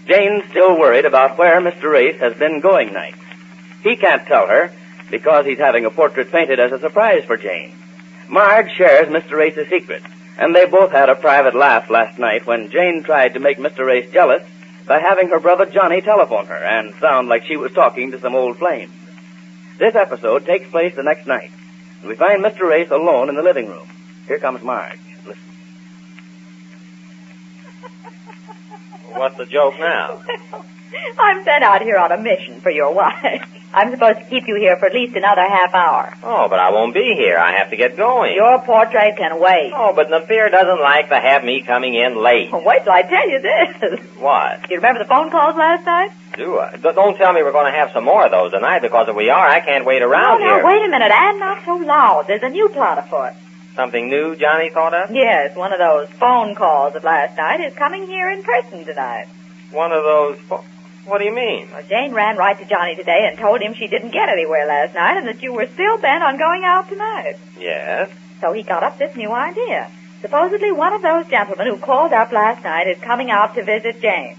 Jane's still worried about where Mr. Ace has been going nights. He can't tell her because he's having a portrait painted as a surprise for Jane. Marge shares Mr. Ace's secret, and they both had a private laugh last night when Jane tried to make Mr. Ace jealous by having her brother Johnny telephone her and sound like she was talking to some old flame. This episode takes place the next night. We find Mr. Ace alone in the living room. Here comes Marge. Listen. What's the joke now? I'm sent out here on a mission for your wife. I'm supposed to keep you here for at least another half hour. Oh, but I won't be here. I have to get going. Your portrait can wait. Oh, but Nafir doesn't like to have me coming in late. Well, wait till I tell you this. What? Do you remember the phone calls last night? Do I? Don't tell me we're going to have some more of those tonight, because if we are, I can't wait around here. No, wait a minute, and not so loud. There's a new plot afoot. Something new Johnny thought of? Yes, one of those phone calls of last night is coming here in person tonight. One of those... What do you mean? Well, Jane ran right to Johnny today and told him she didn't get anywhere last night and that you were still bent on going out tonight. Yes? So he got up this new idea. Supposedly one of those gentlemen who called up last night is coming out to visit Jane.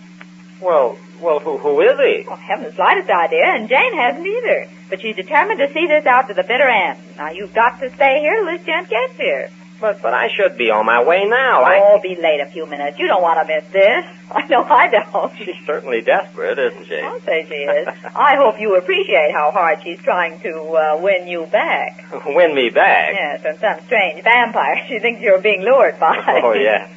Well, who is he? Well, I haven't the slightest idea, and Jane hasn't either. But she's determined to see this out to the bitter end. Now, you've got to stay here till this gent gets here. But I should be on my way now. Oh, be late a few minutes. You don't want to miss this. I know I don't. She's certainly desperate, isn't she? I'll say she is. I hope you appreciate how hard she's trying to win you back. Win me back? Yes, from some strange vampire she thinks you're being lured by. Oh, yeah.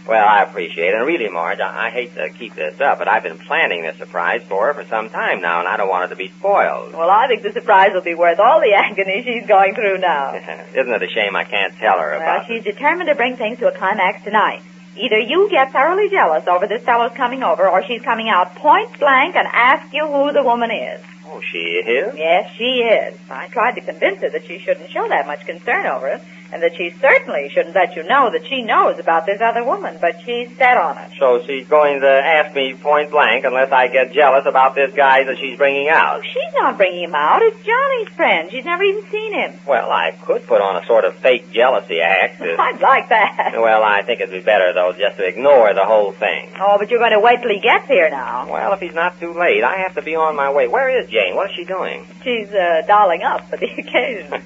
Well, I appreciate it. And really, Marge, I hate to keep this up, but I've been planning this surprise for her for some time now, and I don't want her to be spoiled. Well, I think the surprise will be worth all the agony she's going through now. Isn't it a shame I can't tell her about it? Well, she's determined to bring things to a climax tonight. Either you get thoroughly jealous over this fellow's coming over, or she's coming out point blank and ask you who the woman is. Oh, she is? Yes, she is. I tried to convince her that she shouldn't show that much concern over it, and that she certainly shouldn't let you know that she knows about this other woman, but she's set on it. So she's going to ask me point blank unless I get jealous about this guy that she's bringing out? She's not bringing him out. It's Johnny's friend. She's never even seen him. Well, I could put on a sort of fake jealousy act. I'd like that. Well, I think it'd be better, though, just to ignore the whole thing. Oh, but you're going to wait till he gets here now. Well, if he's not too late, I have to be on my way. Where is Jane? What is she doing? She's dolling up for the occasion.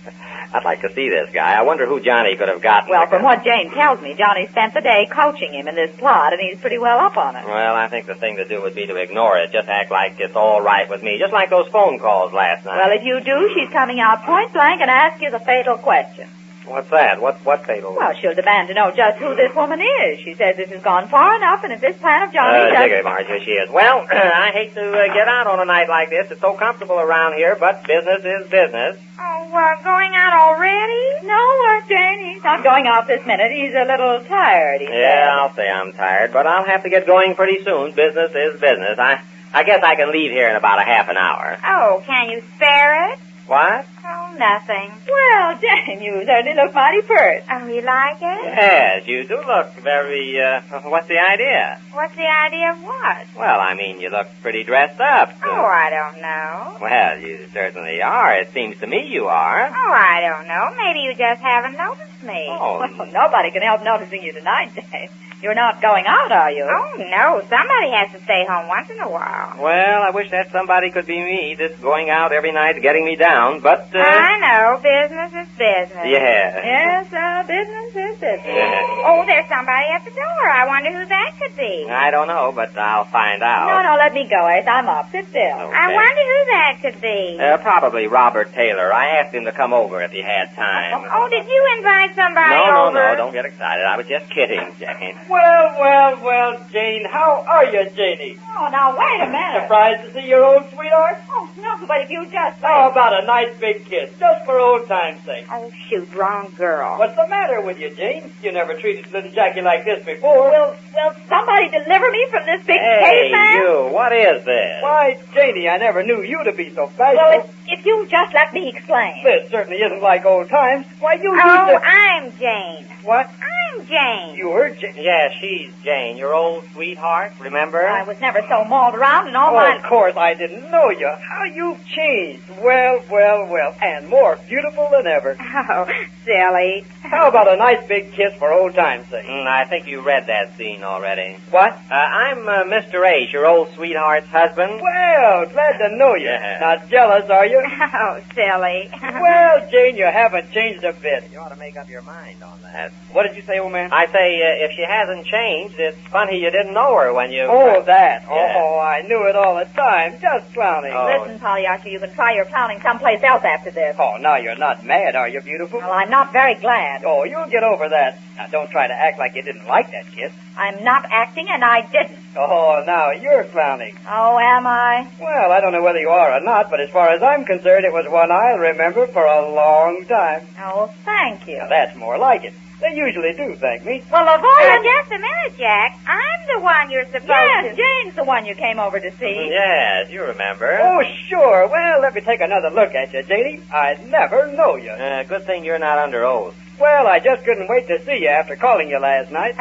I'd like to see this guy. I wonder who Johnny could have gotten. Well, from what Jane tells me, Johnny spent the day coaching him in this plot, and he's pretty well up on it. Well, I think the thing to do would be to ignore it. Just act like it's all right with me. Just like those phone calls last night. Well, if you do, she's coming out point blank and ask you the fatal question. What's that? What fatal? Well, she'll demand to know just who this woman is. She says this has gone far enough, and if this plan of Johnny's... Dig it, Marge, here she is. Well, I hate to get out on a night like this. It's so comfortable around here, but business is business. Oh, going out already? No, Jane, he's not going out this minute. He's a little tired, he said. I'll say I'm tired, but I'll have to get going pretty soon. Business is business. I guess I can leave here in about a half an hour. Oh, can you spare it? What? Oh, nothing. Well, Jane, you certainly look mighty pert. Oh, you like it? Yes, you do look very, what's the idea? What's the idea of what? Well, I mean, you look pretty dressed up. Oh, I don't know. Well, you certainly are. It seems to me you are. Oh, I don't know. Maybe you just haven't noticed me. Oh, well, nobody can help noticing you tonight, Jane. You're not going out, are you? Oh, no. Somebody has to stay home once in a while. Well, I wish that somebody could be me, just going out every night, getting me down, but... I know. Business is business. Yeah. Yes, business is business. Yeah. Oh, there's somebody at the door. I wonder who that could be. I don't know, but I'll find out. No, let me go, Ace. I'm up. Sit still. Okay. I wonder who that could be. Probably Robert Taylor. I asked him to come over if he had time. Oh, did you invite somebody over? No, don't get excited. I was just kidding, Jane. Well, Jane, how are you, Janie? Oh, now, wait a minute. Surprised to see your old sweetheart? Oh, no, but if you just... How about a nice big kiss, just for old time's sake? Oh, shoot, wrong girl. What's the matter with you, Jane? You never treated little Jackie like this before. Will somebody deliver me from this big Hey, caveman? you, what is this? Why, Janie, I never knew you to be so bashful. Well, if you just let me explain. This certainly isn't like old times. Why, you Oh, used to... I'm Jane. What? I'm Jane. You were Jane? Yeah, she's Jane, your old sweetheart, remember? I was never so mauled around in all Oh, my... of course, I didn't know you. How you've changed. Well, and more beautiful than ever. Oh, silly. How about a nice big kiss for old time's sake? I think you read that scene already. What? I'm Mr. Ace, your old sweetheart's husband. Well, glad to know you. Yeah. Not jealous, are you? Oh, silly. Well, Jane, you haven't changed a bit. You ought to make up your mind on that. What did you say, old man? I say, if she hasn't changed, it's funny you didn't know her when you... Oh, that. Yeah. Oh, I knew it all the time. Just clowning. Oh. Listen, Polyasha, you can try your clowning someplace else after this. Oh, now you're not mad, are you, beautiful? Well, I'm not very glad. Oh, you'll get over that. Now, don't try to act like you didn't like that kiss. I'm not acting, and I didn't. Oh, now you're clowning. Oh, am I? Well, I don't know whether you are or not, but as far as I'm concerned, it was one I'll remember for a long time. Oh, thank you. Now, that's more like it. They usually do thank me. Well, avoid it. Just a minute, Jack. I'm the one you're supposed Yes, to... Jane's the one you came over to see. Yes, you remember. Oh, sure. Well, let me take another look at you, Janie. I'd never know you. Good thing you're not under oath. Well, I just couldn't wait to see you after calling you last night.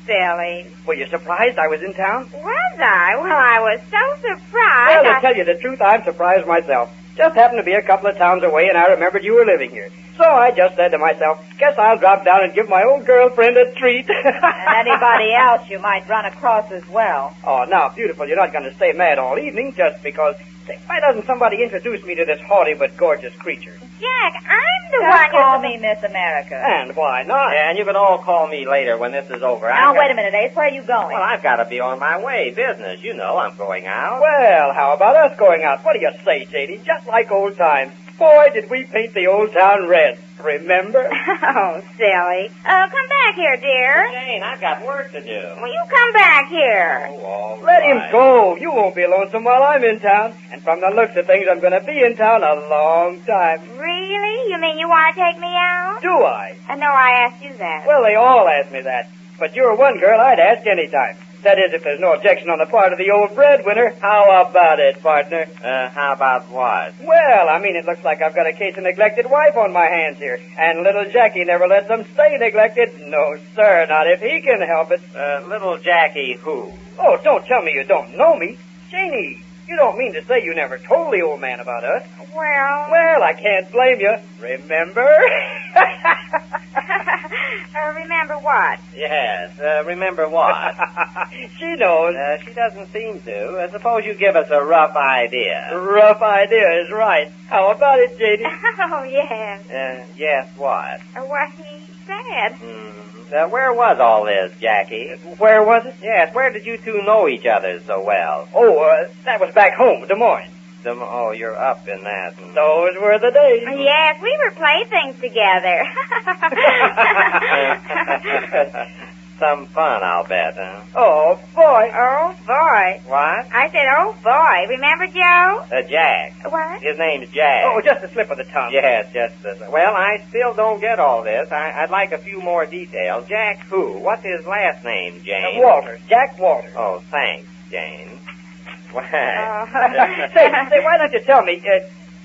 Silly. Were you surprised I was in town? Was I? Well, I was so surprised. Well, to tell you the truth, I'm surprised myself. Just happened to be a couple of towns away, and I remembered you were living here. So I just said to myself, guess I'll drop down and give my old girlfriend a treat. And anybody else you might run across as well. Oh, now, beautiful, you're not going to stay mad all evening just because... Say, why doesn't somebody introduce me to this haughty but gorgeous creature? Jack, I'm the Just one call you're... me Miss America. And why not? And you can all call me later when this is over. Now, wait a minute, Ace. Where are you going? Well, I've got to be on my way. Business. You know I'm going out. Well, how about us going out? What do you say, Sadie? Just like old times. Boy, did we paint the old town red. Remember? Oh, silly. Come back here, dear. Jane, I've got work to do. Will you come back here? Oh, all Let him right. go. You won't be lonesome while I'm in town. And from the looks of things, I'm going to be in town a long time. Really? You mean you want to take me out? Do I? No, I asked you that. Well, they all ask me that. But you're one girl I'd ask any time. That is, if there's no objection on the part of the old breadwinner. How about it, partner? How about what? Well, I mean, it looks like I've got a case of neglected wife on my hands here. And little Jackie never lets them stay neglected. No, sir, not if he can help it. Little Jackie who? Oh, don't tell me you don't know me. Janie, you don't mean to say you never told the old man about us? Well, I can't blame you. Remember? Remember what? Yes, remember what? She knows. She doesn't seem to. Suppose you give us a rough idea. Rough idea is right. How about it, Janie? Oh, yes. Yes, what? What he said. Where was all this, Jackie? Where was it? Yes, where did you two know each other so well? Oh, that was back home, Des Moines. Oh, you're up in that. Those were the days. Yes, we were playthings together. Some fun, I'll bet, huh? Oh, boy. Oh, boy. What? I said, oh, boy. Remember Joe? Jack. What? His name's Jack. Oh, just a slip of the tongue. Yes, well, I still don't get all this. I'd like a few more details. Jack who? What's his last name, Jane? Walters. Jack Walters. Oh, thanks, Jane. Why? Say, why don't you tell me,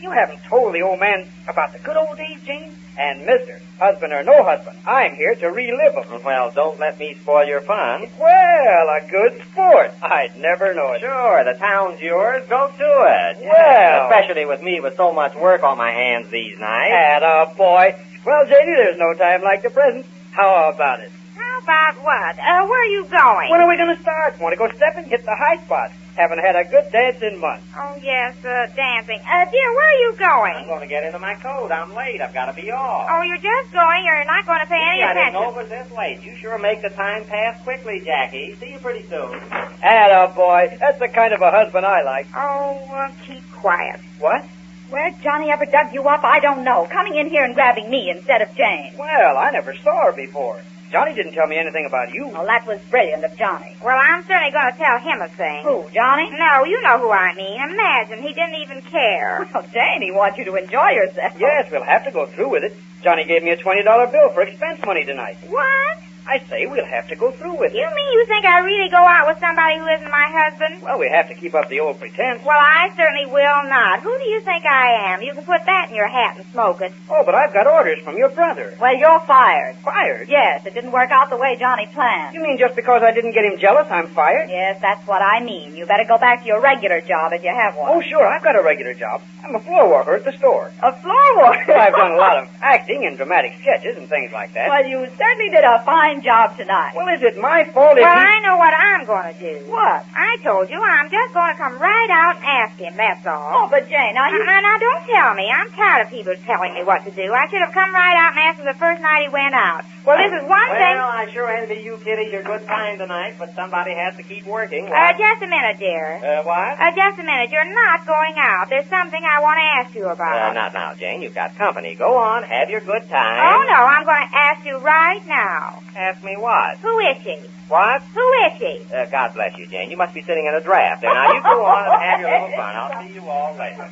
you haven't told the old man about the good old days, Jane? And mister, husband or no husband, I'm here to relive them. Well, don't let me spoil your fun. Well, a good sport. I'd never know it. Sure, the town's yours. Go to it. Well. Especially with me with so much work on my hands these nights. Atta boy. Well, Janie, there's no time like the present. How about it? How about what? Where are you going? When are we going to start? Want to go stepping? Hit the high spot. Haven't had a good dance in months. Oh, yes, dancing. Dear, where are you going? I'm going to get into my coat. I'm late. I've got to be off. Oh, you're just going. You're not going to pay any I didn't attention. know it was this late. You sure make the time pass quickly, Jackie. See you pretty soon. Atta boy. That's the kind of a husband I like. Oh, keep quiet. What? Where Johnny ever dug you up, I don't know. Coming in here and grabbing me instead of Jane. Well, I never saw her before. Johnny didn't tell me anything about you. Well, that was brilliant of Johnny. Well, I'm certainly going to tell him a thing. Who, Johnny? No, you know who I mean. Imagine, he didn't even care. Well, Jane, he wants you to enjoy yourself. Yes, we'll have to go through with it. Johnny gave me a $20 bill for expense money tonight. What? I say we'll have to go through with it. You mean you think I really go out with somebody who isn't my husband? Well, we have to keep up the old pretense. Well, I certainly will not. Who do you think I am? You can put that in your hat and smoke it. Oh, but I've got orders from your brother. Well, you're fired. Fired? Yes, it didn't work out the way Johnny planned. You mean just because I didn't get him jealous, I'm fired? Yes, that's what I mean. You better go back to your regular job if you have one. Oh, sure, I've got a regular job. I'm a floor walker at the store. A floor walker? Well, I've done a lot of acting and dramatic sketches and things like that. Well, you certainly did a fine job tonight. Well, is it my fault if Well, he... I know what I'm going to do. What? I told you I'm just going to come right out and ask him, that's all. Oh, but Jane, now you... Now, don't tell me. I'm tired of people telling me what to do. I should have come right out and asked him the first night he went out. Well, this is one thing... Well, I sure envy you kiddies your good time tonight, but somebody has to keep working. Just a minute, dear. What? Just a minute. You're not going out. There's something I want to ask you about. Not now, Jane. You've got company. Go on. Have your good time. Oh, no. I'm going to ask you right now. Ask me what? Who is she? What? Who is she? God bless you, Jane. You must be sitting in a draft there. Now, you go on and have your little fun. I'll see you all later.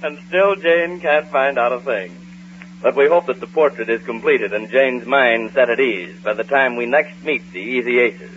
And still Jane can't find out a thing. But we hope that the portrait is completed and Jane's mind set at ease by the time we next meet the Easy Aces.